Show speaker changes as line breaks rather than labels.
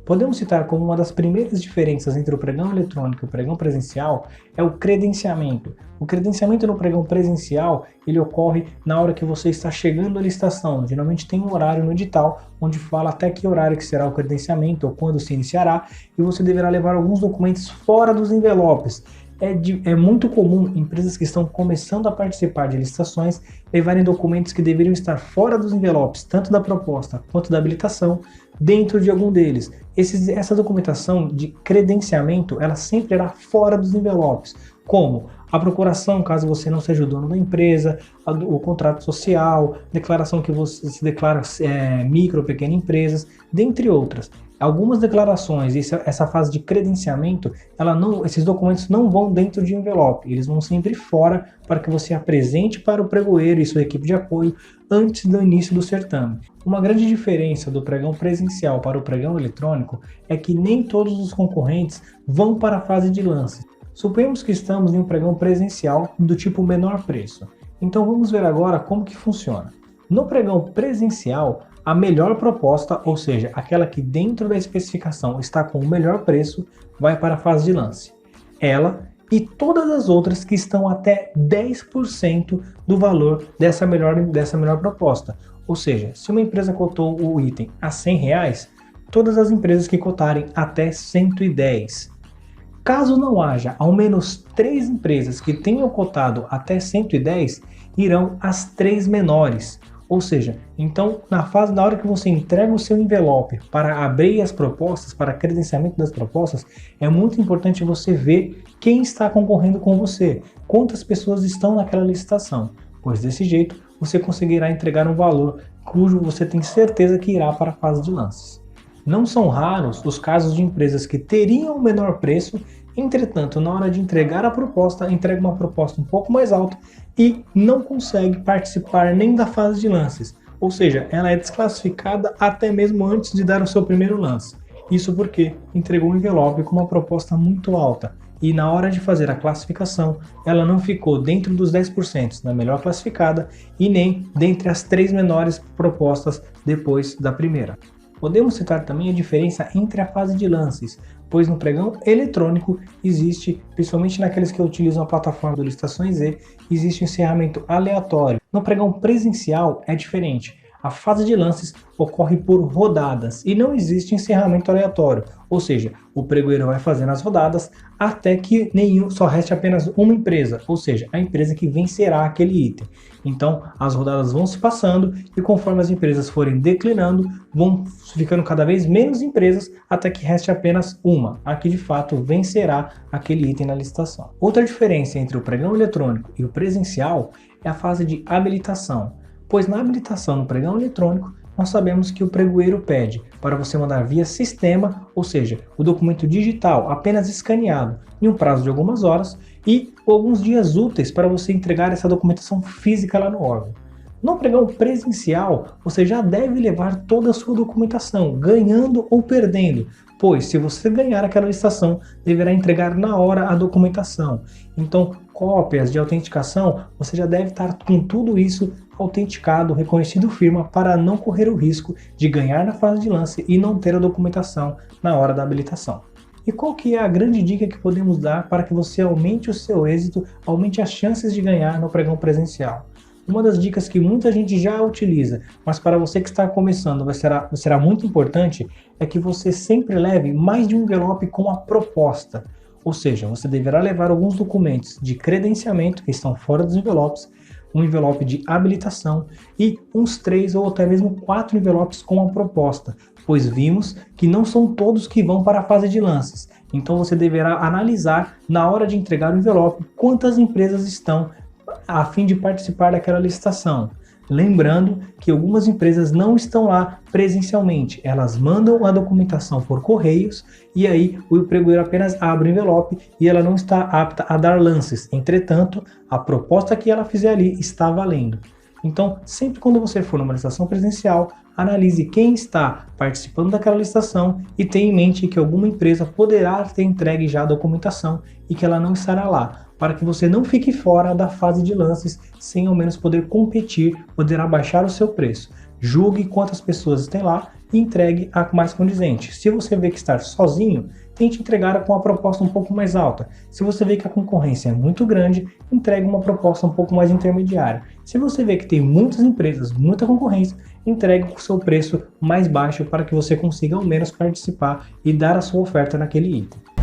Podemos citar como uma das primeiras diferenças entre o pregão eletrônico e o pregão presencial é o credenciamento. O credenciamento no pregão presencial, ele ocorre na hora que você está chegando à licitação. Geralmente tem um horário no edital, onde fala até que horário que será o credenciamento ou quando se iniciará, e você deverá levar alguns documentos fora dos envelopes. É muito comum empresas que estão começando a participar de licitações levarem documentos que deveriam estar fora dos envelopes, tanto da proposta quanto da habilitação, dentro de algum deles. Essa documentação de credenciamento, ela sempre irá fora dos envelopes, como a procuração, caso você não seja o dono da empresa, o contrato social, declaração que você se declara micro ou pequena empresas, dentre outras. Algumas declarações, essa fase de credenciamento, esses documentos não vão dentro de envelope, eles vão sempre fora para que você apresente para o pregoeiro e sua equipe de apoio antes do início do certame. Uma grande diferença do pregão presencial para o pregão eletrônico é que nem todos os concorrentes vão para a fase de lance. Suponhamos que estamos em um pregão presencial do tipo menor preço. Então vamos ver agora como que funciona. No pregão presencial, a melhor proposta, ou seja, aquela que dentro da especificação está com o melhor preço, vai para a fase de lance. Ela e todas as outras que estão até 10% do valor dessa melhor proposta. Ou seja, se uma empresa cotou o item a R$100, todas as empresas que cotarem até 110. Caso não haja ao menos 3 empresas que tenham cotado até 110, irão as 3 menores. Ou seja, então na hora que você entrega o seu envelope para abrir as propostas, para credenciamento das propostas, é muito importante você ver quem está concorrendo com você, quantas pessoas estão naquela licitação, pois desse jeito você conseguirá entregar um valor cujo você tem certeza que irá para a fase de lances. Não são raros os casos de empresas que teriam o menor preço, entretanto, na hora de entregar a proposta, entrega uma proposta um pouco mais alta e não consegue participar nem da fase de lances. Ou seja, ela é desclassificada até mesmo antes de dar o seu primeiro lance. Isso porque entregou um envelope com uma proposta muito alta e na hora de fazer a classificação, ela não ficou dentro dos 10% da melhor classificada e nem dentre as 3 menores propostas depois da primeira. Podemos citar também a diferença entre a fase de lances, pois no pregão eletrônico existe, principalmente naqueles que utilizam a plataforma do Licitações Z, existe um encerramento aleatório. No pregão presencial é diferente. A fase de lances ocorre por rodadas e não existe encerramento aleatório, ou seja, o pregoeiro vai fazendo as rodadas até que só reste apenas uma empresa, ou seja, a empresa que vencerá aquele item. Então as rodadas vão se passando e conforme as empresas forem declinando, vão ficando cada vez menos empresas até que reste apenas uma, a que de fato vencerá aquele item na licitação. Outra diferença entre o pregão eletrônico e o presencial é a fase de habilitação. Pois na habilitação no pregão eletrônico, nós sabemos que o pregoeiro pede para você mandar via sistema, ou seja, o documento digital apenas escaneado em um prazo de algumas horas e alguns dias úteis para você entregar essa documentação física lá no órgão. No pregão presencial, você já deve levar toda a sua documentação, ganhando ou perdendo, pois se você ganhar aquela licitação, deverá entregar na hora a documentação. Então, cópias de autenticação, você já deve estar com tudo isso autenticado, reconhecido firma, para não correr o risco de ganhar na fase de lance e não ter a documentação na hora da habilitação. E qual que é a grande dica que podemos dar para que você aumente o seu êxito, aumente as chances de ganhar no pregão presencial? Uma das dicas que muita gente já utiliza, mas para você que está começando será muito importante, é que você sempre leve mais de um envelope com a proposta. Ou seja, você deverá levar alguns documentos de credenciamento que estão fora dos envelopes, um envelope de habilitação e uns 3 ou até mesmo 4 envelopes com a proposta, pois vimos que não são todos que vão para a fase de lances. Então você deverá analisar na hora de entregar o envelope quantas empresas estão a fim de participar daquela licitação. Lembrando que algumas empresas não estão lá presencialmente, elas mandam a documentação por correios e aí o pregoeiro apenas abre o envelope e ela não está apta a dar lances. Entretanto, a proposta que ela fizer ali está valendo. Então, sempre quando você for numa licitação presencial, analise quem está participando daquela licitação e tenha em mente que alguma empresa poderá ter entregue já a documentação e que ela não estará lá, para que você não fique fora da fase de lances sem ao menos poder competir, poder abaixar o seu preço. julgue quantas pessoas tem lá e entregue a mais condizente. Se você vê que está sozinho, tente entregar com uma proposta um pouco mais alta. Se você vê que a concorrência é muito grande, entregue uma proposta um pouco mais intermediária. Se você vê que tem muitas empresas, muita concorrência, entregue o seu preço mais baixo para que você consiga ao menos participar e dar a sua oferta naquele item.